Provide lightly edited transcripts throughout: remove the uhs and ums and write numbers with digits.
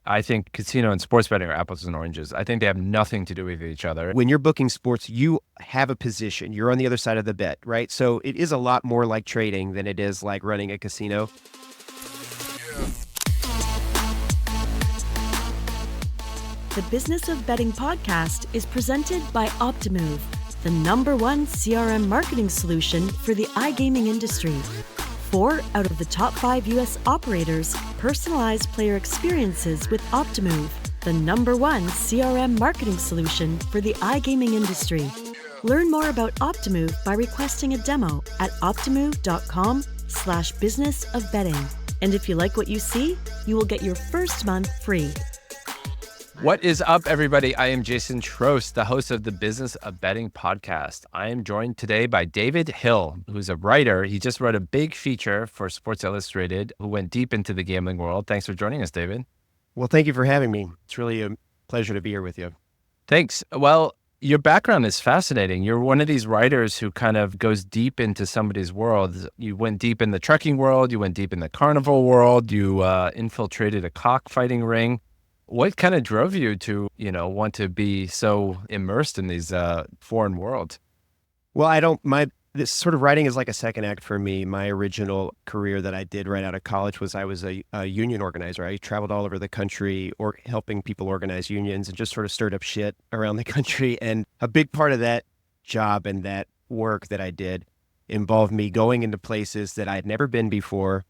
I think casino and sports betting are apples and oranges. I think they have nothing to do with each other. When you're booking sports, you have a position. You're on the other side of the bet, right? So it is a lot more like trading than it is like running a casino. The Business of Betting podcast is presented by Optimove, the #1 CRM marketing solution for the iGaming industry. 4 out of the top 5 U.S. operators personalize player experiences with Optimove, the #1 CRM marketing solution for the iGaming industry. Learn more about Optimove by requesting a demo at optimove.com/businessofbetting. And if you like what you see, you will get your first month free. What is up, everybody? I am Jason Trost, the host of the Business of Betting podcast. I am joined today by David Hill, who's a writer. He just wrote a big feature for Sports Illustrated, who went deep into the gambling world. Thanks for joining us, David. Well, thank you for having me. It's really a pleasure to be here with you. Thanks. Well, your background is fascinating. You're one of these writers who kind of goes deep into somebody's world. You went deep in the trucking world. You went deep in the carnival world. You infiltrated a cockfighting ring. What kind of drove you to, want to be so immersed in these foreign worlds? Well, this sort of writing is like a second act for me. My original career that I did right out of college was I was a union organizer. I traveled all over the country or helping people organize unions and just sort of stirred up shit around the country. And a big part of that job and that work that I did involved me going into places that I had never been before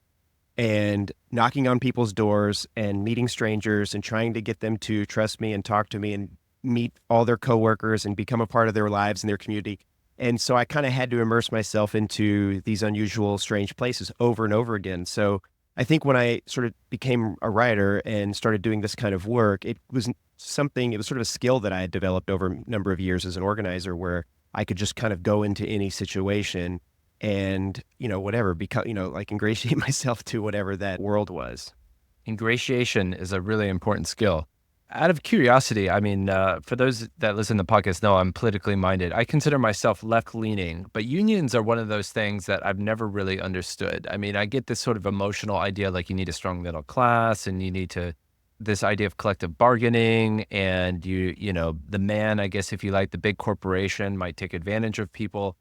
and knocking on people's doors and meeting strangers and trying to get them to trust me and talk to me and meet all their coworkers and become a part of their lives and their community. And so I kind of had to immerse myself into these unusual, strange places over and over again. So I think when I sort of became a writer and started doing this kind of work, it was sort of a skill that I had developed over a number of years as an organizer where I could just kind of go into any situation and, ingratiate myself to whatever that world was. Ingratiation is a really important skill. Out of curiosity, for those that listen to the podcast know I'm politically minded. I consider myself left-leaning, but unions are one of those things that I've never really understood. I get this sort of emotional idea like you need a strong middle class and you need this idea of collective bargaining and the man, I guess, if you like, the big corporation might take advantage of people.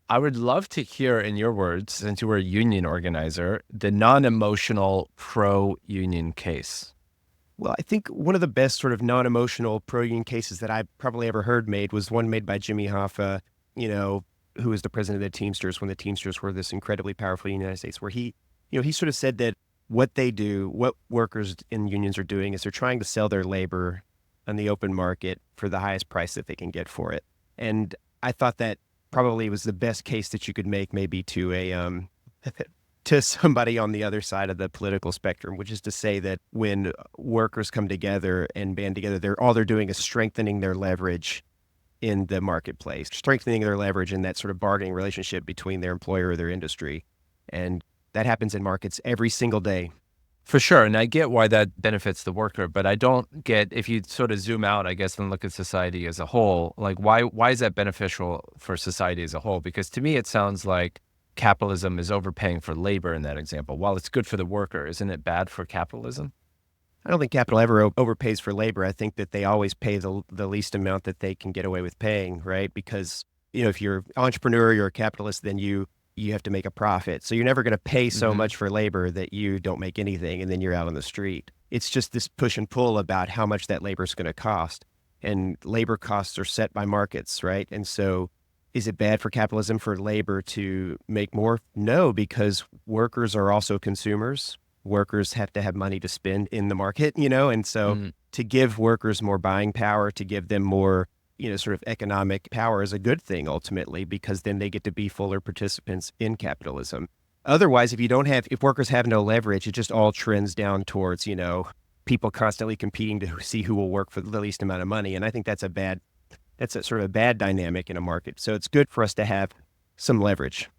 I would love to hear, in your words, since you were a union organizer, the non-emotional pro-union case. Well, I think one of the best sort of non-emotional pro-union cases that I've probably ever heard made was one made by Jimmy Hoffa, who was the president of the Teamsters when the Teamsters were this incredibly powerful in the United States, where he sort of said that what workers in unions are doing is they're trying to sell their labor on the open market for the highest price that they can get for it. And I thought that probably was the best case that you could make maybe to to somebody on the other side of the political spectrum, which is to say that when workers come together and band together, all they're doing is strengthening their leverage in the marketplace, strengthening their leverage in that sort of bargaining relationship between their employer or their industry. And that happens in markets every single day. For sure. And I get why that benefits the worker, but I don't get, if you sort of zoom out, I guess, and look at society as a whole, like why is that beneficial for society as a whole? Because to me, it sounds like capitalism is overpaying for labor in that example. While it's good for the worker, isn't it bad for capitalism? I don't think capital ever overpays for labor. I think that they always pay the least amount that they can get away with paying, right? Because, if you're an entrepreneur, you're a capitalist, then you have to make a profit. So you're never going to pay so much for labor that you don't make anything and then you're out on the street. It's just this push and pull about how much that labor is going to cost. And labor costs are set by markets, right? And so is it bad for capitalism for labor to make more? No, because workers are also consumers. Workers have to have money to spend in the market, and so to give workers more buying power, to give them more sort of economic power is a good thing ultimately, because then they get to be fuller participants in capitalism. Otherwise, if workers have no leverage, it just all trends down towards, people constantly competing to see who will work for the least amount of money. And I think that's a sort of a bad dynamic in a market. So it's good for us to have some leverage.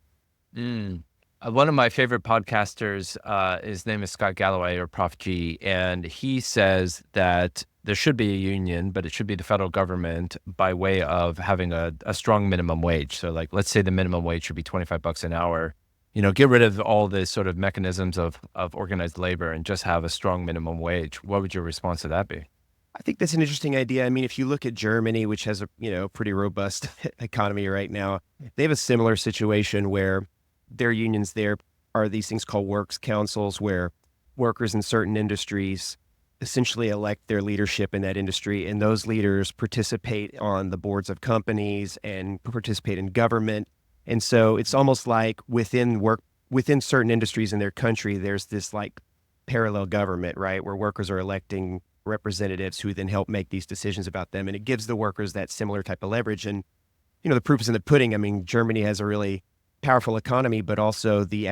One of my favorite podcasters, his name is Scott Galloway, or Prof G, and he says that there should be a union, but it should be the federal government by way of having a strong minimum wage. So like, let's say the minimum wage should be $25 an hour. get rid of all the sort of mechanisms of organized labor and just have a strong minimum wage. What would your response to that be? I think that's an interesting idea. I mean, if you look at Germany, which has a pretty robust economy right now, they have a similar situation where their unions there are these things called works councils, where workers in certain industries essentially elect their leadership in that industry, and those leaders participate on the boards of companies and participate in government. And so it's almost like within certain industries in their country, there's this like parallel government, right, where workers are electing representatives who then help make these decisions about them. And it gives the workers that similar type of leverage. And, the proof is in the pudding. I mean, Germany has a really powerful economy, but also the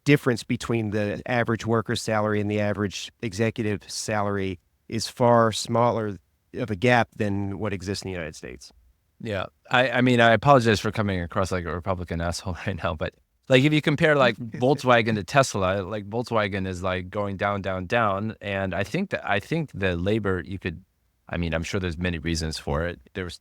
difference between the average worker's salary and the average executive salary is far smaller of a gap than what exists in the United States. Yeah. I mean, I apologize for coming across like a Republican asshole right now, but like if you compare like Volkswagen to Tesla, like Volkswagen is like going down, down, down. And I think the labor I'm sure there's many reasons for it. There's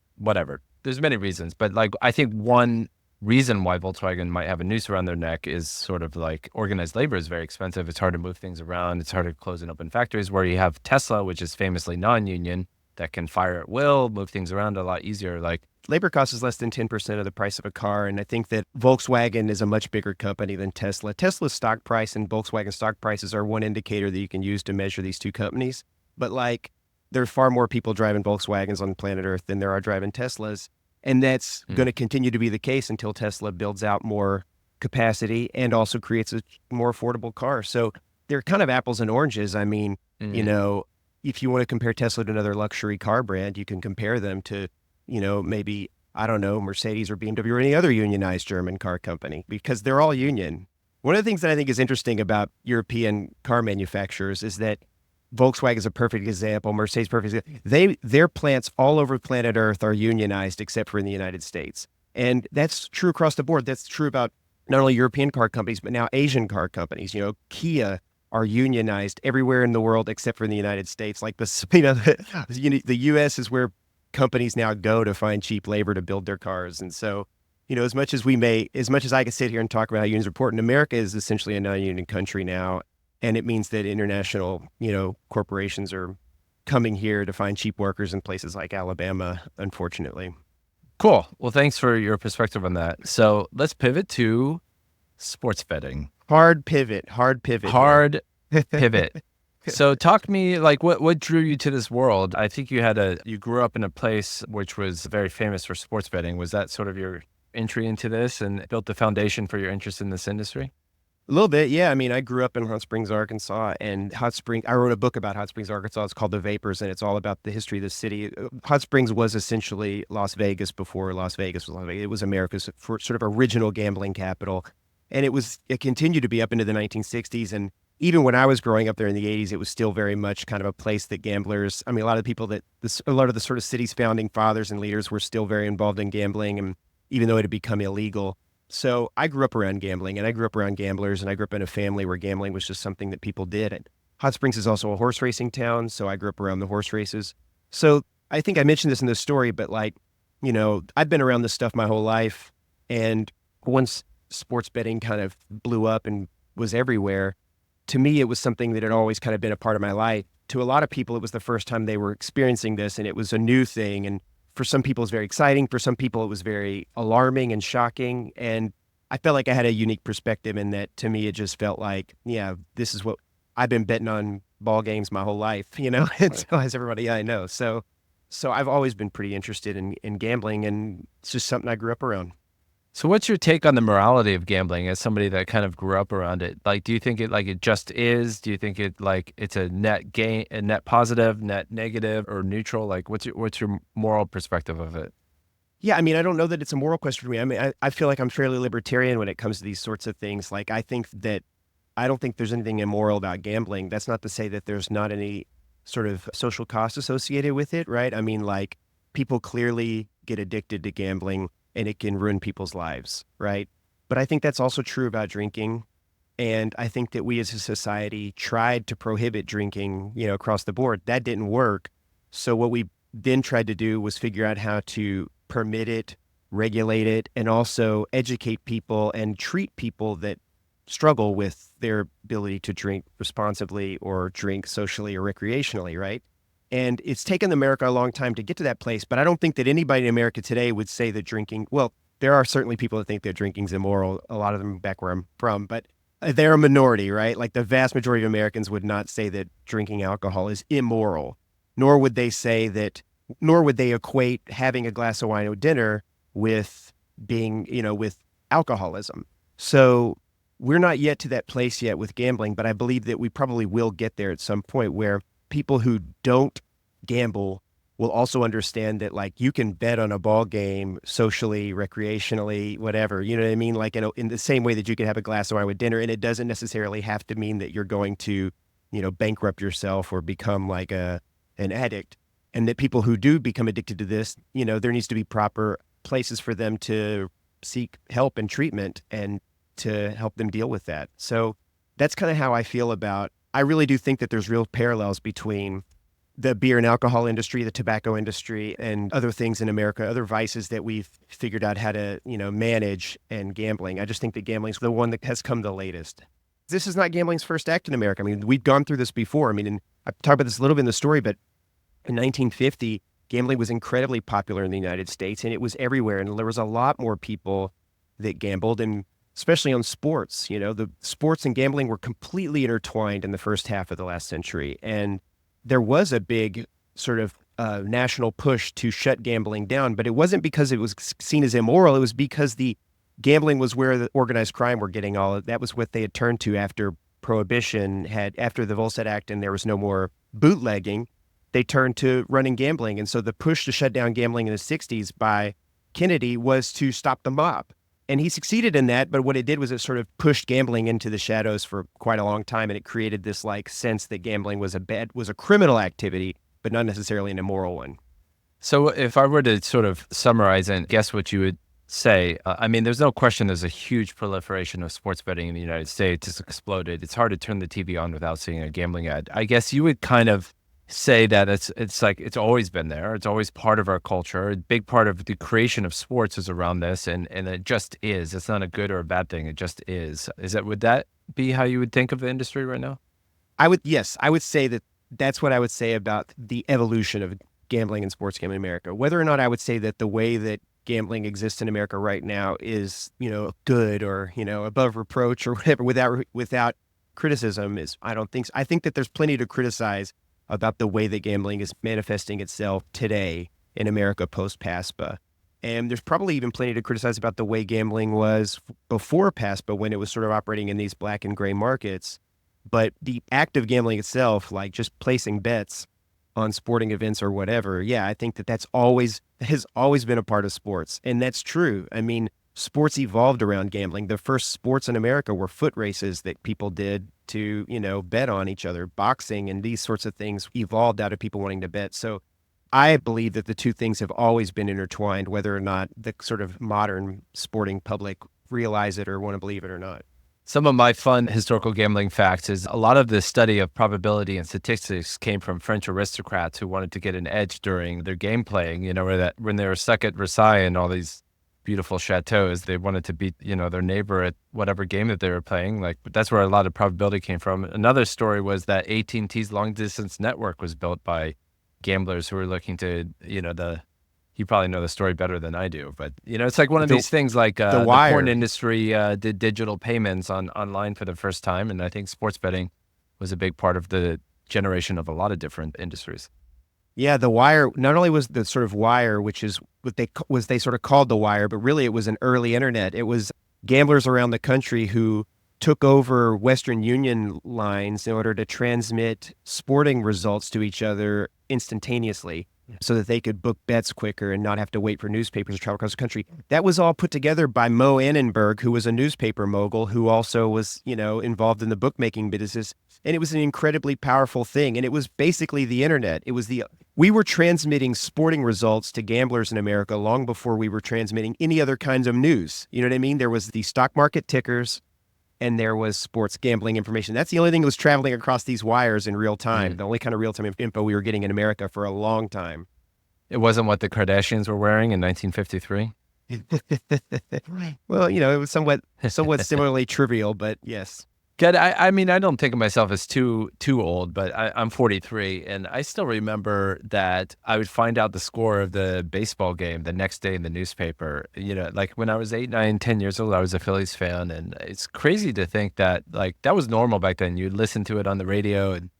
many reasons, but like I think one reason why Volkswagen might have a noose around their neck is sort of like organized labor is very expensive. It's hard to move things around. It's hard to close and open factories, where you have Tesla, which is famously non-union, that can fire at will, move things around a lot easier. Like labor cost is less than 10% of the price of a car. And I think that Volkswagen is a much bigger company than Tesla. Tesla's stock price and Volkswagen stock prices are one indicator that you can use to measure these two companies. But like, there are far more people driving Volkswagens on planet Earth than there are driving Teslas. And that's going to continue to be the case until Tesla builds out more capacity and also creates a more affordable car. So they're kind of apples and oranges. I mean, if you want to compare Tesla to another luxury car brand, you can compare them to, maybe, I don't know, Mercedes or BMW or any other unionized German car company, because they're all union. One of the things that I think is interesting about European car manufacturers is that Volkswagen is a perfect example. Mercedes, perfect example. Their plants all over planet Earth are unionized except for in the United States. And that's true across the board. That's true about not only European car companies, but now Asian car companies. Kia are unionized everywhere in the world except for in the United States. Like the U.S. is where companies now go to find cheap labor to build their cars. And so, as much as I could sit here and talk about how unions are important, America is essentially a non-union country now. And it means that international, corporations are coming here to find cheap workers in places like Alabama, unfortunately. Cool. Well, thanks for your perspective on that. So let's pivot to sports betting. Hard pivot. So talk to me, like what drew you to this world? I think you grew up in a place which was very famous for sports betting. Was that sort of your entry into this and built the foundation for your interest in this industry? A little bit, yeah. I mean, I grew up in Hot Springs, Arkansas, and I wrote a book about Hot Springs, Arkansas. It's called The Vapors, and it's all about the history of the city. Hot Springs was essentially Las Vegas before Las Vegas was Las Vegas. It was America's sort of original gambling capital, and it continued to be up into the 1960s. And even when I was growing up there in the 80s, it was still very much kind of a place that gamblers, a lot of the sort of city's founding fathers and leaders were still very involved in gambling, and even though it had become illegal. So I grew up around gambling, and I grew up around gamblers, and I grew up in a family where gambling was just something that people did. And Hot Springs is also a horse racing town, so I grew up around the horse races. So I think I mentioned this in the story, but I've been around this stuff my whole life. And once sports betting kind of blew up and was everywhere, to me, it was something that had always kind of been a part of my life. To a lot of people, it was the first time they were experiencing this, and it was a new thing. And for some people, it was very exciting. For some people, it was very alarming and shocking. And I felt like I had a unique perspective in that. To me, it just felt like, yeah, this is what I've been betting on ball games my whole life, and so has everybody I know. So I've always been pretty interested in gambling, and it's just something I grew up around. So what's your take on the morality of gambling as somebody that kind of grew up around it? Like, do you think it just is? Do you think it's a net gain, a net positive, net negative, or neutral? Like, what's your moral perspective of it? Yeah, I don't know that it's a moral question for me. I feel like I'm fairly libertarian when it comes to these sorts of things. Like, I don't think there's anything immoral about gambling. That's not to say that there's not any sort of social cost associated with it, right? Like, people clearly get addicted to gambling, and it can ruin people's lives, right? But I think that's also true about drinking. And I think that we as a society tried to prohibit drinking, across the board. That didn't work. So what we then tried to do was figure out how to permit it regulate it, and also educate people and treat people that struggle with their ability to drink responsibly or drink socially or recreationally, right? And it's taken America a long time to get to that place, but I don't think that anybody in America today would say that drinking, well, there are certainly people that think that drinking's immoral, a lot of them back where I'm from, but they're a minority, right? Like the vast majority of Americans would not say that drinking alcohol is immoral, nor would they say that, nor would they equate having a glass of wine at dinner with being, with alcoholism. So we're not yet to that place yet with gambling, but I believe that we probably will get there at some point where people who don't gamble will also understand that, like, you can bet on a ball game socially, recreationally, whatever, you know what I mean? Like, in the same way that you can have a glass of wine with dinner, and it doesn't necessarily have to mean that you're going to, bankrupt yourself or become like an addict. And that people who do become addicted to this, there needs to be proper places for them to seek help and treatment and to help them deal with that. So that's kind of how I feel about, I really do think that there's real parallels between the beer and alcohol industry, the tobacco industry, and other things in America, other vices that we've figured out how to, manage, and gambling. I just think that gambling's the one that has come the latest. This is not gambling's first act in America. I mean, we've gone through this before. I mean, and I talked about this a little bit in the story, but in 1950, gambling was incredibly popular in the United States, and it was everywhere. And there was a lot more people that gambled, and especially on sports. The sports and gambling were completely intertwined in the first half of the last century. And there was a big sort of national push to shut gambling down, but it wasn't because it was seen as immoral. It was because the gambling was where the organized crime were getting all of that. Was what they had turned to after Prohibition after the Volstead Act, and there was no more bootlegging. They turned to running gambling. And so the push to shut down gambling in the 60s by Kennedy was to stop the mob. And he succeeded in that, but what it did was it sort of pushed gambling into the shadows for quite a long time, and it created this sense that gambling was a criminal activity, but not necessarily an immoral one. So if I were to sort of summarize and guess what you would say, I mean, there's no question there's a huge proliferation of sports betting in the United States. It's exploded. It's hard to turn the TV on without seeing a gambling ad. I guess you would kind of say that it's always been there. It's always part of our culture. A big part of the creation of sports is around this, and it just is. It's not a good or a bad thing. It just is. Would that be how you would think of the industry right now? I would say that that's what I would say about the evolution of gambling and sports gambling in America. Whether or not I would say that the way that gambling exists in America right now is, good or, above reproach or whatever without criticism I don't think so. I think that there's plenty to criticize about the way that gambling is manifesting itself today in America post-PASPA. And there's probably even plenty to criticize about the way gambling was before PASPA, when it was sort of operating in these black and gray markets. But the act of gambling itself, like just placing bets on sporting events or whatever, I think that has always been a part of sports. And that's true. I mean, sports evolved around gambling. The first sports in America were foot races that people did to, bet on each other. Boxing and these sorts of things evolved out of people wanting to bet. So I believe that the two things have always been intertwined, whether or not the sort of modern sporting public realize it or want to believe it or not. Some of my fun historical gambling facts is a lot of the study of probability and statistics came from French aristocrats who wanted to get an edge during their game playing, when they were stuck at Versailles and all these beautiful chateaus, they wanted to beat, their neighbor at whatever game that they were playing. Like, that's where a lot of probability came from. Another story was that AT&T's long distance network was built by gamblers who were looking to, you probably know the story better than I do, but it's like one of these things like the porn industry did digital payments online for the first time. And I think sports betting was a big part of the generation of a lot of different industries. Yeah, the wire, not only was the sort of wire, which is what they sort of called the wire, but really it was an early internet. It was gamblers around the country who took over Western Union lines in order to transmit sporting results to each other instantaneously so that they could book bets quicker and not have to wait for newspapers to travel across the country. That was all put together by Mo Annenberg, who was a newspaper mogul, who also was, involved in the bookmaking business. And it was an incredibly powerful thing. And it was basically the internet. We were transmitting sporting results to gamblers in America long before we were transmitting any other kinds of news. You know what I mean? There was the stock market tickers and there was sports gambling information. That's the only thing that was traveling across these wires in real time. The only kind of real-time info we were getting in America for a long time. It wasn't what the Kardashians were wearing in 1953? Well, it was somewhat similarly trivial, but yes. Good. I mean, I don't think of myself as too old, but I'm 43, and I still remember that I would find out the score of the baseball game the next day in the newspaper. Like when I was 8, 9, 10 years old, I was a Phillies fan, and it's crazy to think that like that was normal back then. You'd listen to it on the radio, and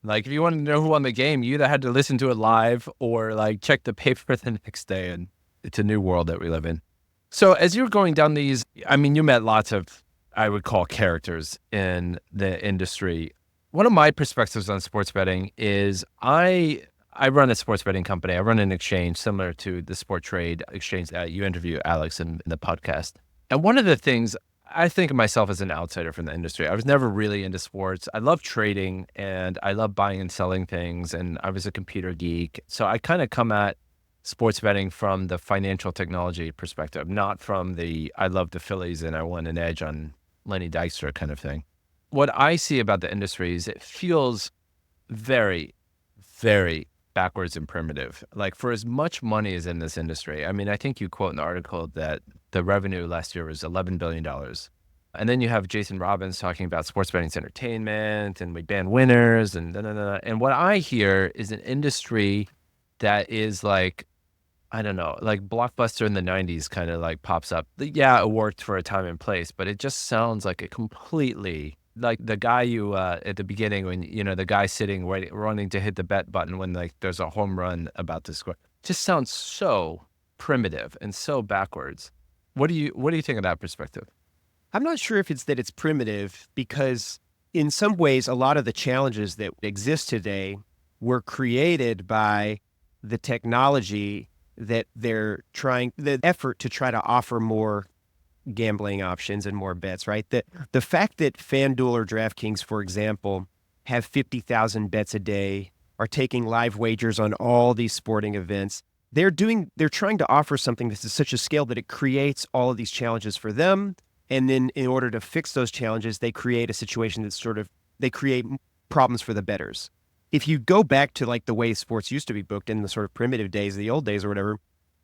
like if you wanted to know who won the game, you either had to listen to it live or like check the paper the next day. And it's a new world that we live in. So as you're going down these, I mean, you met lots of, I would call, characters in the industry. One of my perspectives on sports betting is I run a sports betting company. I run an exchange similar to the sport trade exchange that you interview Alex in the podcast. And one of the things I think of myself as an outsider from the industry. I was never really into sports. I love trading and I love buying and selling things. And I was a computer geek. So I kind of come at sports betting from the financial technology perspective, not from the I love the Phillies and I want an edge on Lenny Dykstra kind of thing. What I see about the industry is it feels very, very backwards and primitive. Like for as much money as in this industry, I mean, I think you quote in the article that the revenue last year was $11 billion. And then you have Jason Robbins talking about sports betting's entertainment and we ban winners and da, da, da. And what I hear is an industry that is like, I don't know, like Blockbuster in the 90s kind of like pops up. Yeah, it worked for a time and place, but it just sounds like a completely, like the guy you, at the beginning when, the guy sitting, waiting, running to hit the bet button when like there's a home run about to score, just sounds so primitive and so backwards. What do you think of that perspective? I'm not sure if it's that it's primitive because in some ways, a lot of the challenges that exist today were created by the technology that the effort to try to offer more gambling options and more bets, right? The fact that FanDuel or DraftKings, for example, have 50,000 bets a day, are taking live wagers on all these sporting events, they're trying to offer something that's at such a scale that it creates all of these challenges for them. And then in order to fix those challenges, they create a situation that's they create problems for the bettors. If you go back to like the way sports used to be booked in the sort of primitive days, the old days or whatever,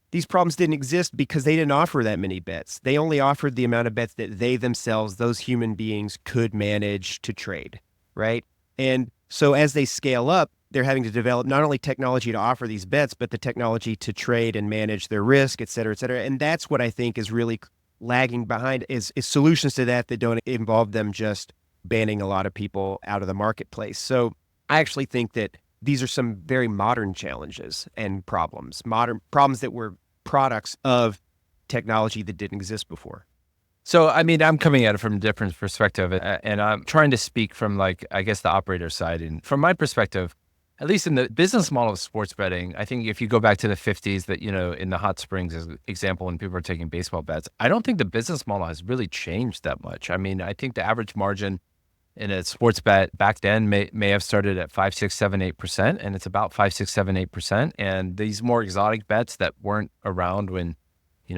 these problems didn't exist because they didn't offer that many bets. They only offered the amount of bets that they themselves, those human beings, could manage to trade, right? And so as they scale up, they're having to develop not only technology to offer these bets, but the technology to trade and manage their risk, et cetera, et cetera. And that's what I think is really lagging behind is solutions to that don't involve them just banning a lot of people out of the marketplace. So I actually think that these are some very modern challenges and modern problems that were products of technology that didn't exist before. So, I mean, I'm coming at it from a different perspective and I'm trying to speak from like, I guess the operator side. And from my perspective, at least in the business model of sports betting, I think if you go back to the 50s that, in the hot springs as example, when people are taking baseball bets, I don't think the business model has really changed that much. I mean, I think the average margin in a sports bet back then may have started at 5, 6, 7, 8%, and it's about 5, 6, 7, 8%. And these more exotic bets that weren't around when,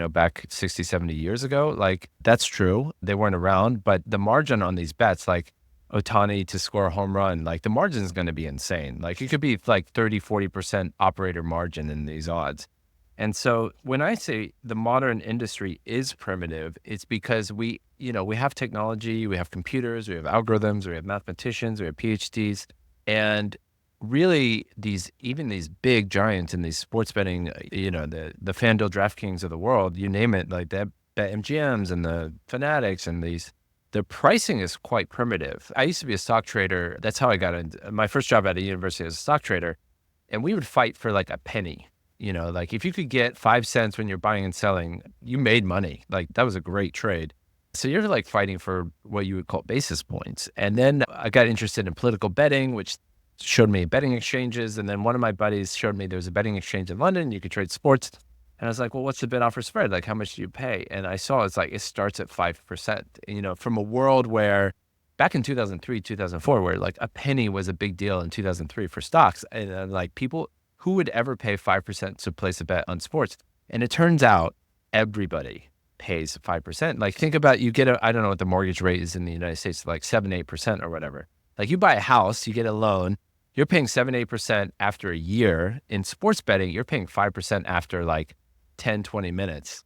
back 60, 70 years ago, like that's true. They weren't around, but the margin on these bets, like Ohtani to score a home run, like the margin is going to be insane. Like it could be like 30, 40% operator margin in these odds. And so when I say the modern industry is primitive, it's because we have technology, we have computers, we have algorithms, we have mathematicians, we have PhDs, and really even these big giants in these sports betting, the FanDuel, DraftKings of the world, you name it, like the BetMGMs and the Fanatics and the pricing is quite primitive. I used to be a stock trader. That's how I got into my first job at a university as a stock trader. And we would fight for like a penny. Like if you could get 5 cents when you're buying and selling, you made money. Like that was a great trade. So you're like fighting for what you would call basis points. And then I got interested in political betting, which showed me betting exchanges. And then one of my buddies showed me there was a betting exchange in London. You could trade sports. And I was like, well, what's the bid offer spread? Like, how much do you pay? And I saw it's like, it starts at 5%, from a world where back in 2003, 2004, where like a penny was a big deal in 2003 for stocks. And like people, who would ever pay 5% to place a bet on sports? And it turns out everybody pays 5%. Like think about, you get I don't know what the mortgage rate is in the United States, like 7, 8% or whatever. Like you buy a house, you get a loan, you're paying 7, 8% after a year. In sports betting, you're paying 5% after like 10, 20 minutes.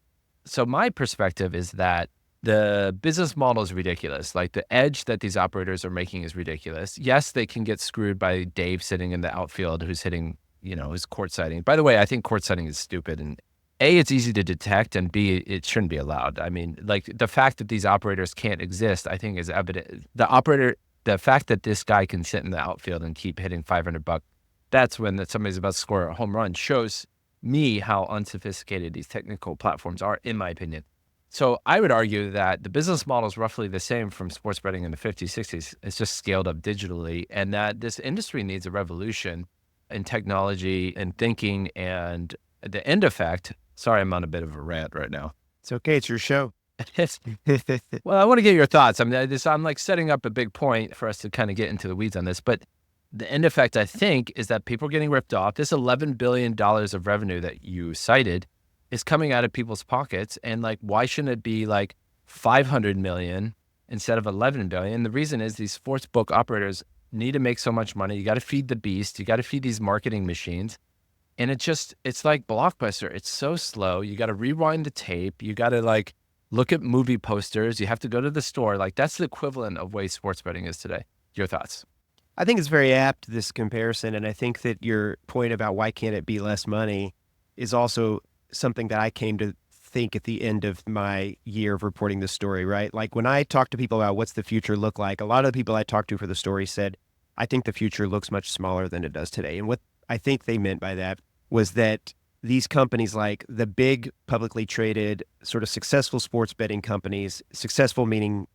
So my perspective is that the business model is ridiculous. Like the edge that these operators are making is ridiculous. Yes, they can get screwed by Dave sitting in the outfield who's hitting, who's court siding. By the way, I think court siding is stupid. And A, it's easy to detect, and B, it shouldn't be allowed. I mean, like the fact that these operators can't exist, I think is evident. The fact that this guy can sit in the outfield and keep hitting $500, that's when somebody's about to score a home run, shows me how unsophisticated these technical platforms are, in my opinion. So I would argue that the business model is roughly the same from sports betting in the 50s, 60s. It's just scaled up digitally, and that this industry needs a revolution in technology and thinking. And the end effect, sorry, I'm on a bit of a rant right now. It's okay. It's your show. Well, I want to get your thoughts. I mean, I'm like setting up a big point for us to kind of get into the weeds on this, but the end effect, I think, is that people are getting ripped off. This $11 billion of revenue that you cited is coming out of people's pockets. And like, why shouldn't it be like 500 million instead of 11 billion? The reason is these sportsbook operators need to make so much money. You got to feed the beast. You got to feed these marketing machines. And it's like Blockbuster. It's so slow. You got to rewind the tape. You got to like look at movie posters. You have to go to the store. Like that's the equivalent of way sports betting is today. Your thoughts? I think it's very apt, this comparison. And I think that your point about why can't it be less money is also something that I came to think at the end of my year of reporting this story, right? Like when I talk to people about what's the future look like, a lot of the people I talked to for the story said, I think the future looks much smaller than it does today. And what I think they meant by that was that these companies, like the big publicly traded sort of successful sports betting companies, successful meaning,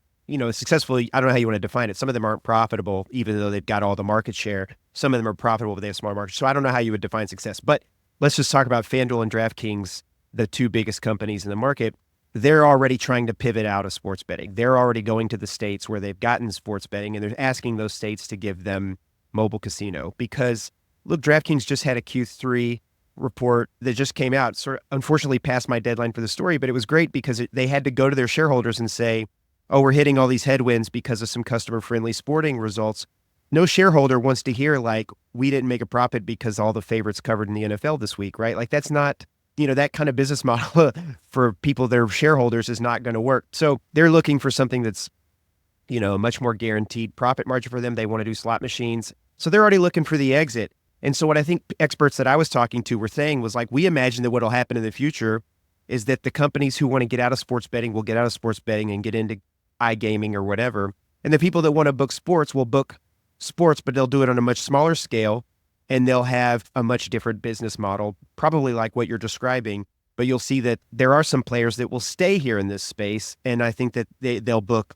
successfully, I don't know how you want to define it. Some of them aren't profitable, even though they've got all the market share. Some of them are profitable, but they have small market. So I don't know how you would define success. But let's just talk about FanDuel and DraftKings, the two biggest companies in the market. They're already trying to pivot out of sports betting. They're already going to the states where they've gotten sports betting, and they're asking those states to give them mobile casino. Because, look, DraftKings just had a Q3 report that just came out. Sort of unfortunately past my deadline for the story, but it was great because they had to go to their shareholders and say, oh, we're hitting all these headwinds because of some customer-friendly sporting results. No shareholder wants to hear, like, we didn't make a profit because all the favorites covered in the NFL this week, right? Like, that's not, that kind of business model for people, their shareholders, is not going to work. So they're looking for something that's, a much more guaranteed profit margin for them. They want to do slot machines. So they're already looking for the exit. And so what I think experts that I was talking to were saying was like, we imagine that what will happen in the future is that the companies who want to get out of sports betting will get out of sports betting and get into iGaming or whatever. And the people that want to book sports will book sports, but they'll do it on a much smaller scale, and they'll have a much different business model, probably like what you're describing. But you'll see that there are some players that will stay here in this space, and I think that they'll book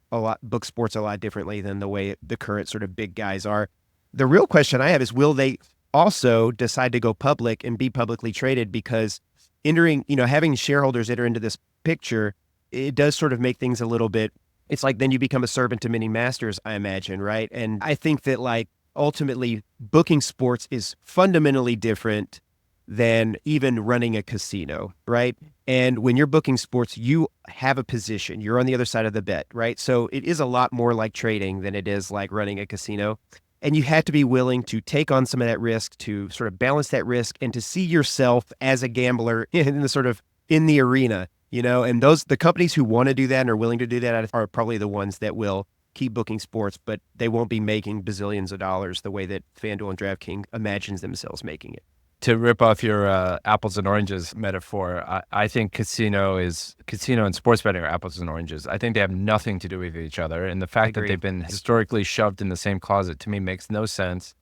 sports a lot differently than the way the current sort of big guys are. The real question I have is, will they also decide to go public and be publicly traded? Because having shareholders enter into this picture, it does sort of make things a little bit. It's like then you become a servant to many masters, I imagine, right? And I think that like ultimately booking sports is fundamentally different than even running a casino, right? And when you're booking sports, you have a position. You're on the other side of the bet, right? So it is a lot more like trading than it is like running a casino. And you have to be willing to take on some of that risk, to sort of balance that risk, and to see yourself as a gambler in the arena. And the companies who want to do that and are willing to do that are probably the ones that will keep booking sports, but they won't be making bazillions of dollars the way that FanDuel and DraftKings imagines themselves making it. To rip off your apples and oranges metaphor, I think casino and sports betting are apples and oranges. I think they have nothing to do with each other. And the fact that they've been historically shoved in the same closet, to me, makes no sense.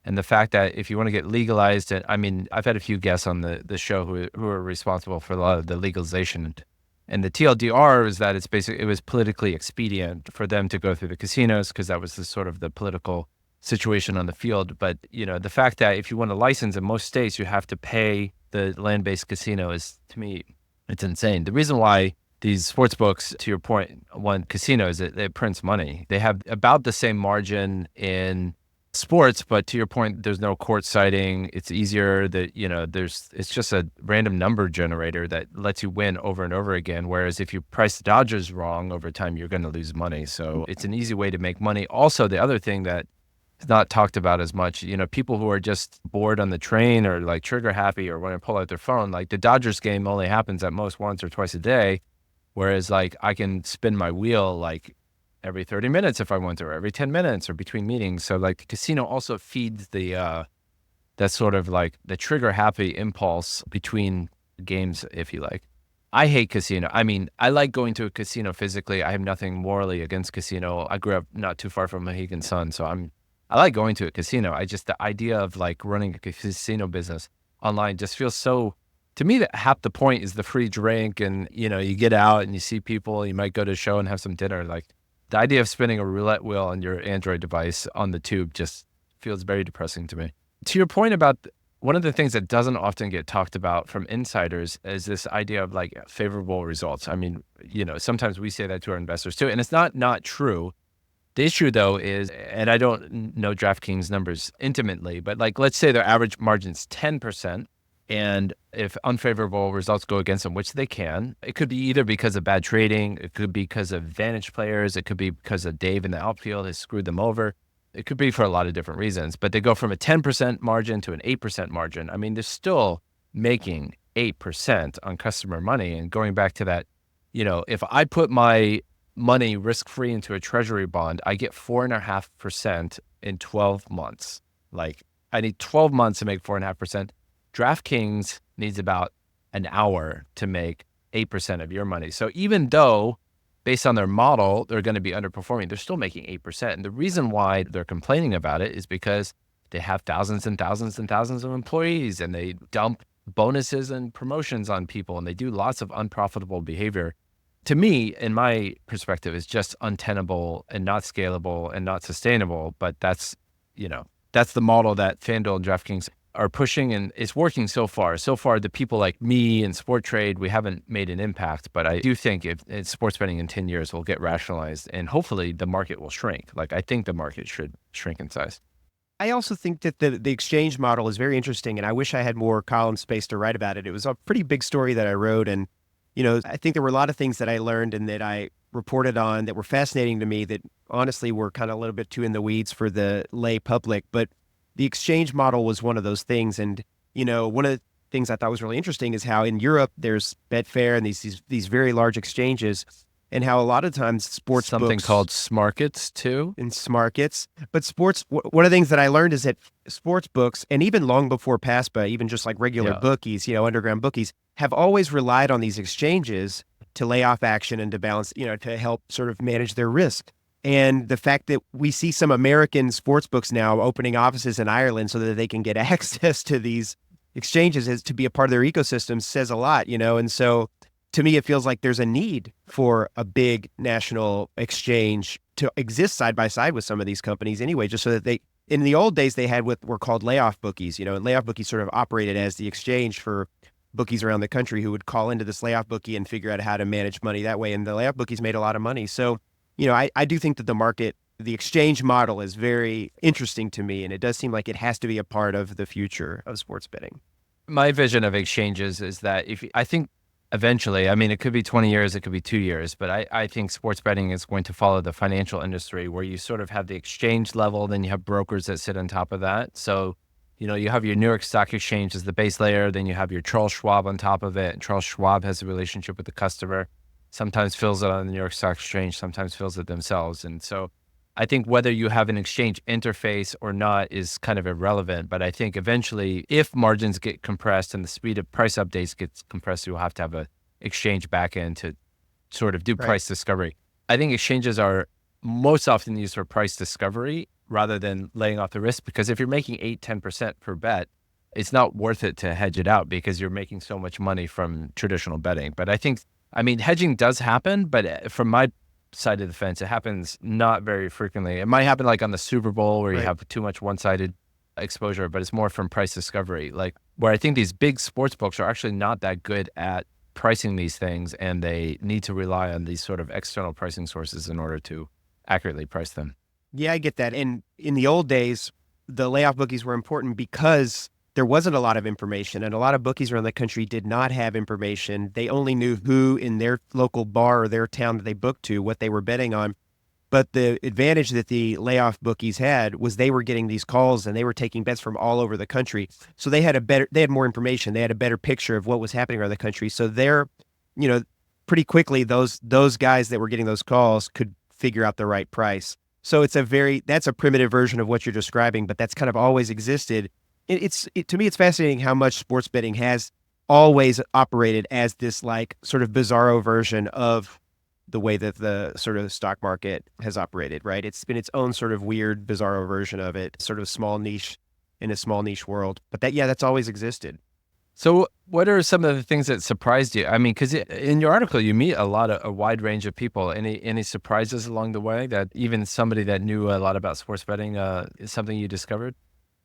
And the fact that if you want to get legalized, I've had a few guests on the show who are responsible for a lot of the legalization. And the TLDR is that it was politically expedient for them to go through the casinos because that was the sort of the political situation on the field. But, the fact that if you want a license in most states, you have to pay the land-based casino is, to me, it's insane. The reason why these sports books, to your point, want casinos, it prints money. They have about the same margin in sports, but to your point, there's no court citing. It's easier that, it's just a random number generator that lets you win over and over again. Whereas if you price the Dodgers wrong over time, you're going to lose money. So it's an easy way to make money. Also, the other thing that It's not talked about as much. People who are just bored on the train or like trigger happy or want to pull out their phone, like the Dodgers game only happens at most once or twice a day. Whereas like I can spin my wheel like every 30 minutes if I want to, or every 10 minutes or between meetings. So like the casino also feeds that sort of like the trigger happy impulse between games, if you like. I hate casino. I mean, I like going to a casino physically. I have nothing morally against casino. I grew up not too far from Mohegan Sun, so I like going to a casino. The idea of like running a casino business online just feels so, to me, that half the point is the free drink and, you get out and you see people, you might go to a show and have some dinner. Like the idea of spinning a roulette wheel on your Android device on the tube just feels very depressing to me. To your point about one of the things that doesn't often get talked about from insiders is this idea of like favorable results. I mean, sometimes we say that to our investors too, and it's not true. The issue though is, and I don't know DraftKings numbers intimately, but like, let's say their average margin's 10%. And if unfavorable results go against them, which they can, it could be either because of bad trading, it could be because of advantage players, it could be because of Dave in the outfield has screwed them over. It could be for a lot of different reasons, but they go from a 10% margin to an 8% margin. I mean, they're still making 8% on customer money. And going back to that, if I put my money risk-free into a treasury bond, I get 4.5% in 12 months. Like I need 12 months to make 4.5%. DraftKings needs about an hour to make 8% of your money. So even though based on their model, they're going to be underperforming, they're still making 8%. And the reason why they're complaining about it is because they have thousands and thousands and thousands of employees and they dump bonuses and promotions on people and they do lots of unprofitable behavior. To me, in my perspective, is just untenable and not scalable and not sustainable. But that's the model that FanDuel and DraftKings are pushing, and it's working so far. So far, the people like me and Sport Trade, we haven't made an impact, but I do think if sports betting in 10 years will get rationalized and hopefully the market will shrink. Like I think the market should shrink in size. I also think that the exchange model is very interesting, and I wish I had more column space to write about it. It was a pretty big story that I wrote, and I think there were a lot of things that I learned and that I reported on that were fascinating to me that honestly were kind of a little bit too in the weeds for the lay public, but the exchange model was one of those things. And, one of the things I thought was really interesting is how in Europe there's Betfair and these very large exchanges, and how a lot of times sports something books, called Smarkets too. in Smarkets. But one of the things that I learned is that sports books, and even long before PASPA, even just like regular bookies, underground bookies, have always relied on these exchanges to lay off action and to balance, to help sort of manage their risk. And the fact that we see some American sports books now opening offices in Ireland so that they can get access to these exchanges as to be a part of their ecosystem says a lot, And so to me, it feels like there's a need for a big national exchange to exist side by side with some of these companies anyway, just so that in the old days, they had what were called layoff bookies, and layoff bookies sort of operated as the exchange for bookies around the country who would call into this layoff bookie and figure out how to manage money that way. And the layoff bookies made a lot of money. So, I do think that the exchange model is very interesting to me, and it does seem like it has to be a part of the future of sports betting. My vision of exchanges is that I think eventually, I mean, it could be 20 years, it could be 2 years, but I think sports betting is going to follow the financial industry where you sort of have the exchange level, then you have brokers that sit on top of that. So, you have your New York Stock Exchange as the base layer, then you have your Charles Schwab on top of it, and Charles Schwab has a relationship with the customer. Sometimes fills it on the New York Stock Exchange, sometimes fills it themselves. And so I think whether you have an exchange interface or not is kind of irrelevant. But I think eventually, if margins get compressed and the speed of price updates gets compressed, you'll have to have an exchange backend to sort of do price discovery. I think exchanges are most often used for price discovery rather than laying off the risk, because if you're making 8-10% per bet, it's not worth it to hedge it out because you're making so much money from traditional betting. But I mean, hedging does happen, but from my side of the fence, it happens not very frequently. It might happen like on the Super Bowl where you have too much one-sided exposure, but it's more from price discovery, like where I think these big sports books are actually not that good at pricing these things, and they need to rely on these sort of external pricing sources in order to accurately price them. Yeah, I get that. And in the old days, the layoff bookies were important because there wasn't a lot of information, and a lot of bookies around the country did not have information. They only knew who in their local bar or their town that they booked to, what they were betting on. But the advantage that the layoff bookies had was they were getting these calls and they were taking bets from all over the country. So they had more information. They had a better picture of what was happening around the country. So you know, pretty quickly those guys that were getting those calls could figure out the right price. So that's a primitive version of what you're describing, but that's kind of always existed. To me, it's fascinating how much sports betting has always operated as this like sort of bizarro version of the way that the sort of stock market has operated, right? It's been its own sort of weird, bizarro version of it, sort of small niche in a small niche world. But that's always existed. So what are some of the things that surprised you? I mean, because in your article, you meet a wide range of people. Any surprises along the way that even somebody that knew a lot about sports betting is something you discovered?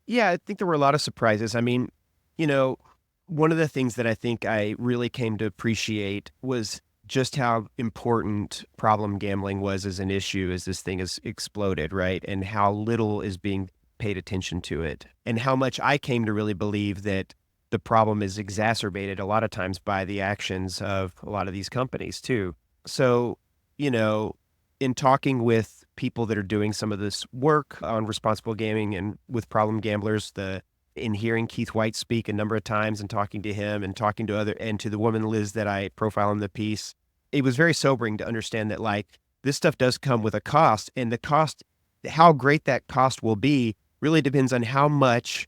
Yeah, I think there were a lot of surprises. I mean, you know, one of the things that I think I really came to appreciate was just how important problem gambling was as an issue as this thing has exploded, right? And how little is being paid attention to it. And how much I came to really believe that the problem is exacerbated a lot of times by the actions of a lot of these companies too. So, in talking with people that are doing some of this work on responsible gaming and with problem gamblers, in hearing Keith White speak a number of times and talking to him and talking to to the woman Liz that I profile in the piece, it was very sobering to understand that like this stuff does come with a cost, and the cost, how great that cost will be really depends on how much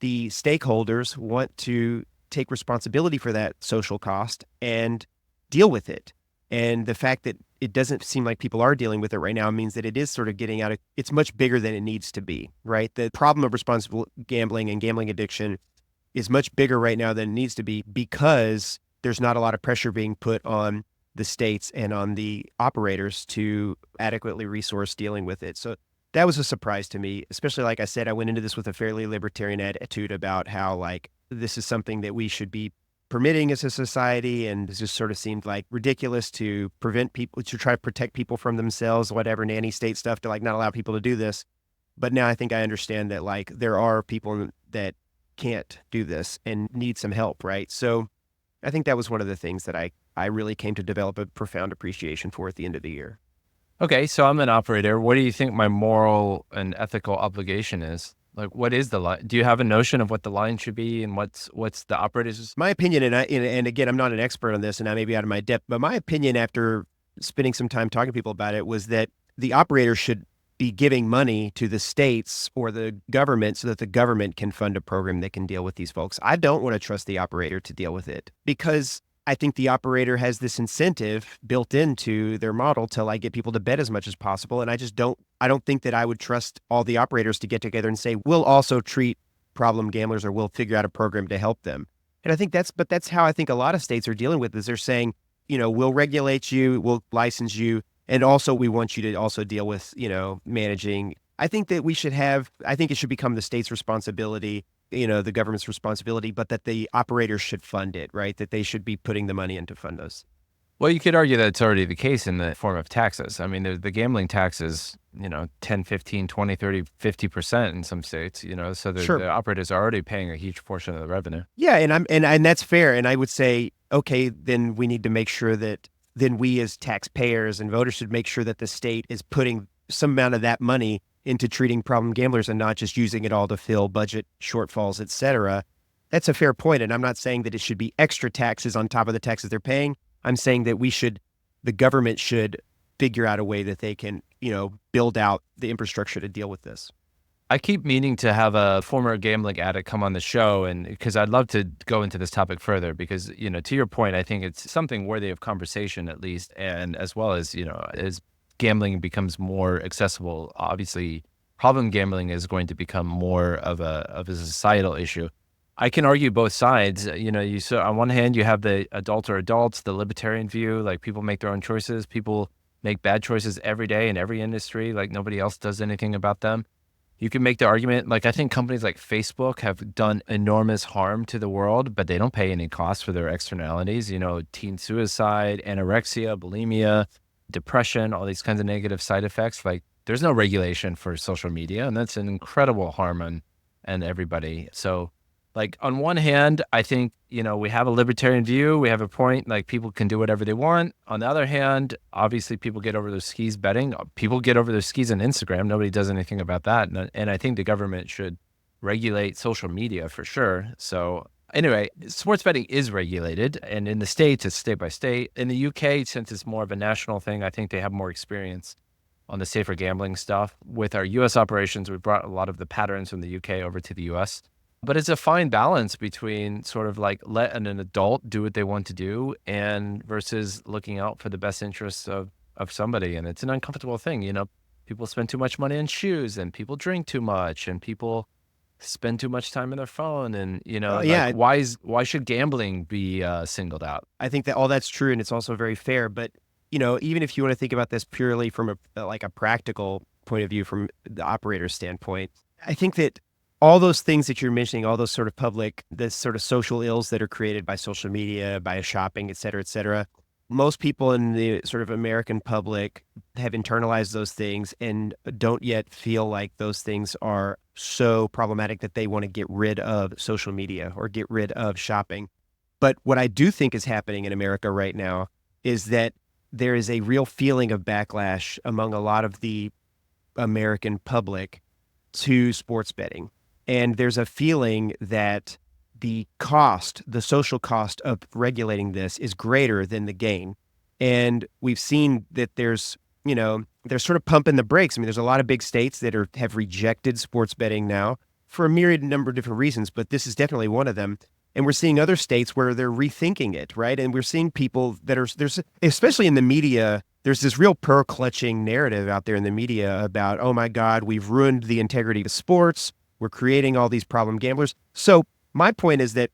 the stakeholders want to take responsibility for that social cost and deal with it. And the fact that it doesn't seem like people are dealing with it right now means that it is sort of it's much bigger than it needs to be, right? The problem of responsible gambling and gambling addiction is much bigger right now than it needs to be because there's not a lot of pressure being put on the states and on the operators to adequately resource dealing with it. So that was a surprise to me, especially like I said, I went into this with a fairly libertarian attitude about how like this is something that we should be permitting as a society, and it just sort of seemed like ridiculous to prevent people, to try to protect people from themselves, whatever nanny state stuff, to like not allow people to do this. But now I think I understand that like there are people that can't do this and need some help, right? So I think that was one of the things that I really came to develop a profound appreciation for at the end of the year. Okay, so I'm an operator. What do you think my moral and ethical obligation is? Like, what is the line? Do you have a notion of what the line should be, and what's the operator's? My opinion, and again, I'm not an expert on this, and I may be out of my depth, but my opinion after spending some time talking to people about it was that the operator should be giving money to the states or the government so that the government can fund a program that can deal with these folks. I don't want to trust the operator to deal with it because I think the operator has this incentive built into their model to like get people to bet as much as possible. And I don't think that I would trust all the operators to get together and say, we'll also treat problem gamblers or we'll figure out a program to help them. And I think that's how I think a lot of states are dealing with this. They're saying, we'll regulate you, we'll license you, and also we want you to also deal with, managing. I think that I think it should become the state's responsibility, the government's responsibility, but that the operators should fund it, right? That they should be putting the money in to fund those. Well, you could argue that it's already the case in the form of taxes. I mean, the gambling taxes, 10, 15, 20, 30, 50% in some states, so Sure. the operators are already paying a huge portion of the revenue. Yeah, and that's fair. And I would say, okay, then we need to make sure that then we as taxpayers and voters should make sure that the state is putting some amount of that money into treating problem gamblers and not just using it all to fill budget shortfalls, et cetera. That's a fair point. And I'm not saying that it should be extra taxes on top of the taxes they're paying. I'm saying that the government should figure out a way that they can, build out the infrastructure to deal with this. I keep meaning to have a former gambling addict come on the show, and because I'd love to go into this topic further because, to your point, I think it's something worthy of conversation at least. And as well as, as gambling becomes more accessible, obviously problem gambling is going to become more of a societal issue. I can argue both sides. So on one hand, you have the adults, the libertarian view, like people make their own choices. People make bad choices every day in every industry, like nobody else does anything about them. You can make the argument, like I think companies like Facebook have done enormous harm to the world, but they don't pay any costs for their externalities, teen suicide, anorexia, bulimia, depression, all these kinds of negative side effects. Like there's no regulation for social media, and that's an incredible harm on everybody. So Like on one hand, I think, we have a libertarian view. We have a point, like people can do whatever they want. On the other hand, obviously people get over their skis betting. People get over their skis on Instagram. Nobody does anything about that. And I think the government should regulate social media for sure. So anyway, sports betting is regulated. And in the States, it's state by state. In the UK, since it's more of a national thing, I think they have more experience on the safer gambling stuff. With our US operations, we brought a lot of the patterns from the UK over to the US. But it's a fine balance between sort of like let an adult do what they want to do and versus looking out for the best interests of somebody. And it's an uncomfortable thing. People spend too much money on shoes and people drink too much and people spend too much time on their phone. And, Yeah, why should gambling be singled out? I think that all that's true, and it's also very fair. But, even if you want to think about this purely from a practical point of view, from the operator's standpoint, I think that all those things that you're mentioning, all those sort of the sort of social ills that are created by social media, by shopping, et cetera, most people in the sort of American public have internalized those things and don't yet feel like those things are so problematic that they want to get rid of social media or get rid of shopping. But what I do think is happening in America right now is that there is a real feeling of backlash among a lot of the American public to sports betting. And there's a feeling that the social cost of regulating this is greater than the gain. And we've seen that they're sort of pumping the brakes. I mean, there's a lot of big states that have rejected sports betting now for a myriad number of different reasons, but this is definitely one of them. And we're seeing other states where they're rethinking it, right? And we're seeing people there's especially in the media, there's this real pearl-clutching narrative out there in the media about, oh my God, we've ruined the integrity of sports. We're creating all these problem gamblers. So my point is that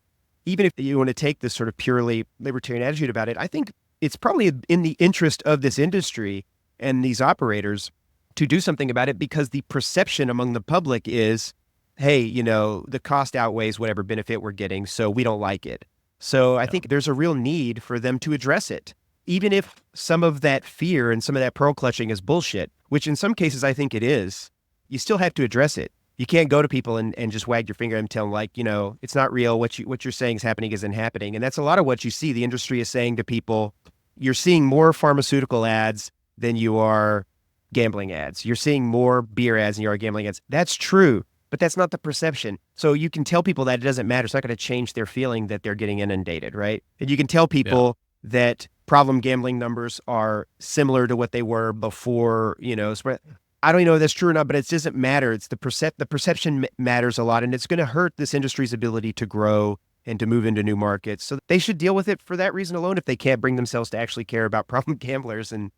even if you want to take this sort of purely libertarian attitude about it, I think it's probably in the interest of this industry and these operators to do something about it, because the perception among the public is, hey, the cost outweighs whatever benefit we're getting, so we don't like it. So I think there's a real need for them to address it, even if some of that fear and some of that pearl clutching is bullshit, which in some cases I think it is. You still have to address it. You can't go to people and just wag your finger and tell them it's not real. What you're saying is happening isn't happening. And that's a lot of what you see. The industry is saying to people, you're seeing more pharmaceutical ads than you are gambling ads. You're seeing more beer ads than you are gambling ads. That's true, but that's not the perception. So you can tell people that it doesn't matter. It's not going to change their feeling that they're getting inundated, right? And you can tell people that problem gambling numbers are similar to what they were before, I don't even know if that's true or not, but it doesn't matter. It's the perception matters a lot, and it's going to hurt this industry's ability to grow and to move into new markets. So they should deal with it for that reason alone if they can't bring themselves to actually care about problem gamblers and.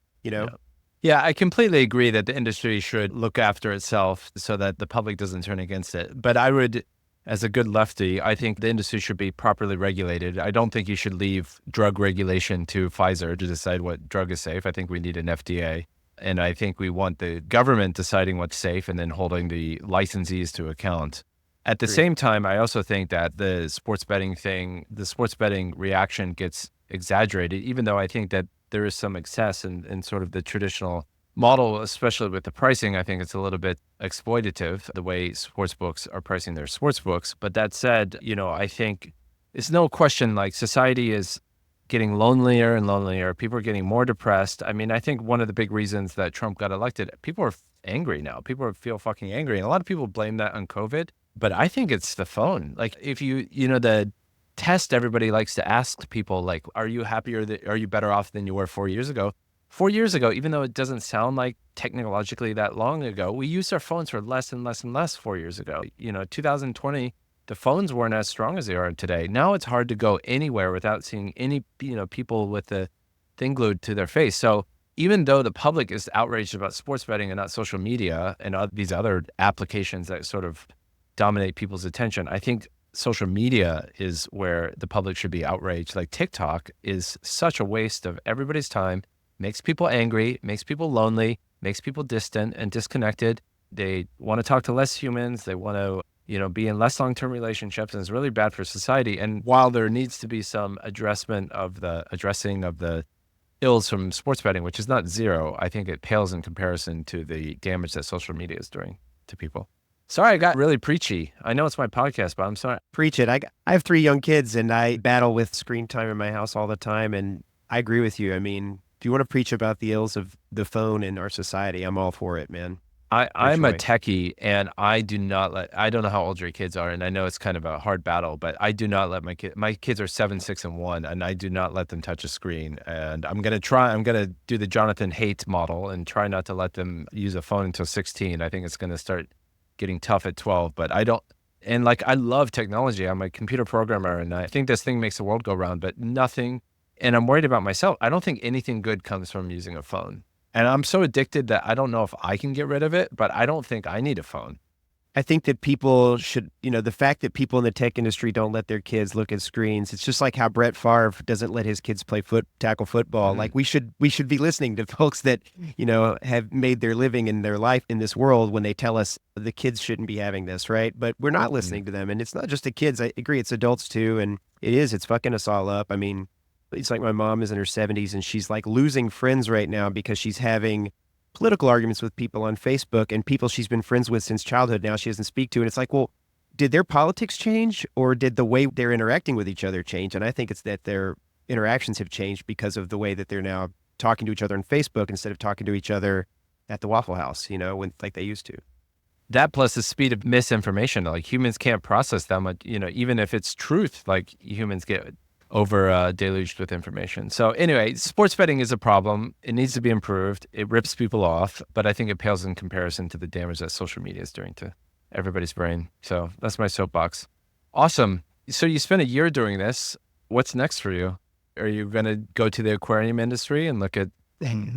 Yeah, I completely agree that the industry should look after itself so that the public doesn't turn against it. But I would, as a good lefty, I think the industry should be properly regulated. I don't think you should leave drug regulation to Pfizer to decide what drug is safe. I think we need an FDA. And I think we want the government deciding what's safe and then holding the licensees to account. At the same time, I also think that the sports betting reaction gets exaggerated, even though I think that there is some excess in sort of the traditional model, especially with the pricing. I think it's a little bit exploitative, the way sportsbooks are pricing their sportsbooks. But that said, I think it's no question like society is getting lonelier and lonelier. People are getting more depressed. I mean, I think one of the big reasons that Trump got elected, people are angry now. People feel fucking angry. And a lot of people blame that on COVID, but I think it's the phone. Like if the test everybody likes to ask people, like, are you happier, are you better off than you were 4 years ago? 4 years ago, even though it doesn't sound like technologically that long ago, we used our phones for less and less and less 4 years ago. 2020, the phones weren't as strong as they are today. Now it's hard to go anywhere without seeing any, people with the thing glued to their face. So even though the public is outraged about sports betting and not social media and these other applications that sort of dominate people's attention, I think social media is where the public should be outraged. Like TikTok is such a waste of everybody's time, makes people angry, makes people lonely, makes people distant and disconnected. They want to talk to less humans. They want to be in less long-term relationships, and it's really bad for society. And while there needs to be some addressing of the ills from sports betting, which is not zero, I think it pales in comparison to the damage that social media is doing to people. Sorry, I got really preachy. I know it's my podcast, but I'm sorry. Preach it. I have 3 young kids, and I battle with screen time in my house all the time, and I agree with you. I mean, if you want to preach about the ills of the phone in our society, I'm all for it, man. I'm a Sure. techie, and I don't know how old your kids are, and I know it's kind of a hard battle, but I do not let my kids are 7, 6, and 1, and I do not let them touch a screen. And I'm going to do the Jonathan Haidt model and try not to let them use a phone until 16. I think it's going to start getting tough at 12, but I don't, and like, I love technology. I'm a computer programmer, and I think this thing makes the world go round, but nothing, and I'm worried about myself. I don't think anything good comes from using a phone. And I'm so addicted that I don't know if I can get rid of it, but I don't think I need a phone. I think that people should, the fact that people in the tech industry don't let their kids look at screens, it's just like how Brett Favre doesn't let his kids play tackle football. Like we should be listening to folks that, have made their living in their life in this world when they tell us the kids shouldn't be having this, right? But we're not listening to them. And it's not just the kids. I agree. It's adults too. And it's fucking us all up. I mean, it's like my mom is in her 70s and she's like losing friends right now because she's having political arguments with people on Facebook, and people she's been friends with since childhood now she doesn't speak to. And it's like, well, did their politics change, or did the way they're interacting with each other change? And I think it's that their interactions have changed because of the way that they're now talking to each other on Facebook instead of talking to each other at the Waffle House, when like they used to. That plus the speed of misinformation, like humans can't process that much, even if it's truth, like humans get over deluged with information. So anyway, sports betting is a problem. It needs to be improved. It rips people off, but I think it pales in comparison to the damage that social media is doing to everybody's brain. So that's my soapbox. Awesome. So you spent a year doing this. What's next for you? Are you going to go to the aquarium industry and look at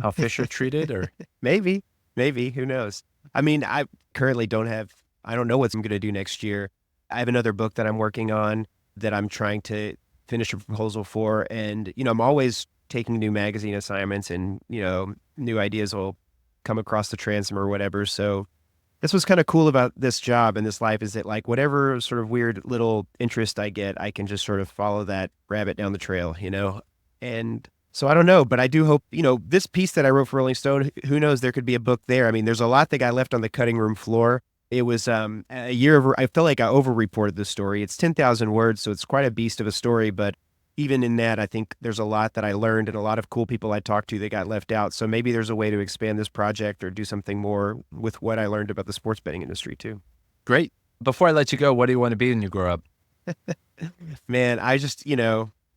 how fish are treated, or? Maybe, who knows? I mean, I currently I don't know what I'm going to do next year. I have another book that I'm working on that I'm trying to finish a proposal for. And, I'm always taking new magazine assignments, and, new ideas will come across the transom or whatever. So that's what's kind of cool about this job and this life, is that like whatever sort of weird little interest I get, I can just sort of follow that rabbit down the trail, And so I don't know, but I do hope, this piece that I wrote for Rolling Stone, who knows, there could be a book there. I mean, there's a lot that got left on the cutting room floor. It was a year I felt like I over-reported the story. It's 10,000 words, so it's quite a beast of a story. But even in that, I think there's a lot that I learned and a lot of cool people I talked to that got left out. So maybe there's a way to expand this project or do something more with what I learned about the sports betting industry too. Great. Before I let you go, what do you want to be when you grow up? Man, I just,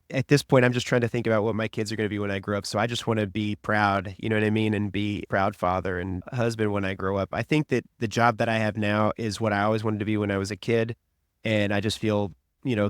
at this point, I'm just trying to think about what my kids are going to be when I grow up. So I just want to be proud, you know what I mean? And be a proud father and husband when I grow up. I think that the job that I have now is what I always wanted to be when I was a kid. And I just feel,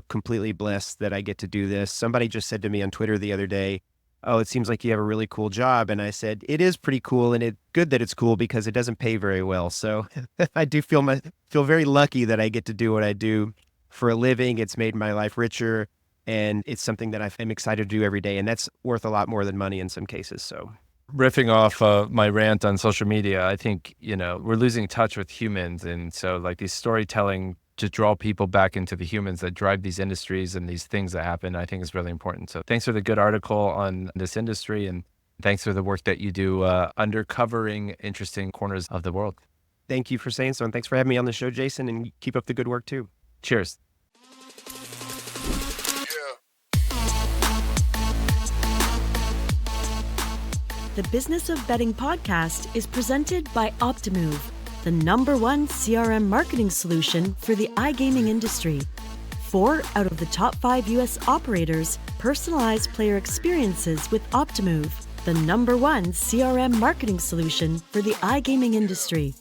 completely blessed that I get to do this. Somebody just said to me on Twitter the other day, "Oh, it seems like you have a really cool job." And I said, it is pretty cool. And it's good that it's cool because it doesn't pay very well. So I do feel very lucky that I get to do what I do for a living. It's made my life richer. And it's something that I'm excited to do every day. And that's worth a lot more than money in some cases. So riffing off my rant on social media, I think, we're losing touch with humans. And so like these storytelling to draw people back into the humans that drive these industries and these things that happen, I think is really important. So thanks for the good article on this industry. And thanks for the work that you do uncovering interesting corners of the world. Thank you for saying so. And thanks for having me on the show, Jason. And keep up the good work too. Cheers. The Business of Betting podcast is presented by Optimove, the #1 CRM marketing solution for the iGaming industry. 4 out of the top 5 U.S. operators personalize player experiences with Optimove, the #1 CRM marketing solution for the iGaming industry.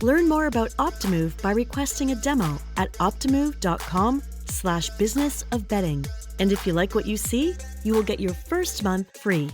Learn more about Optimove by requesting a demo at optimove.com/businessofbetting. And if you like what you see, you will get your first month free.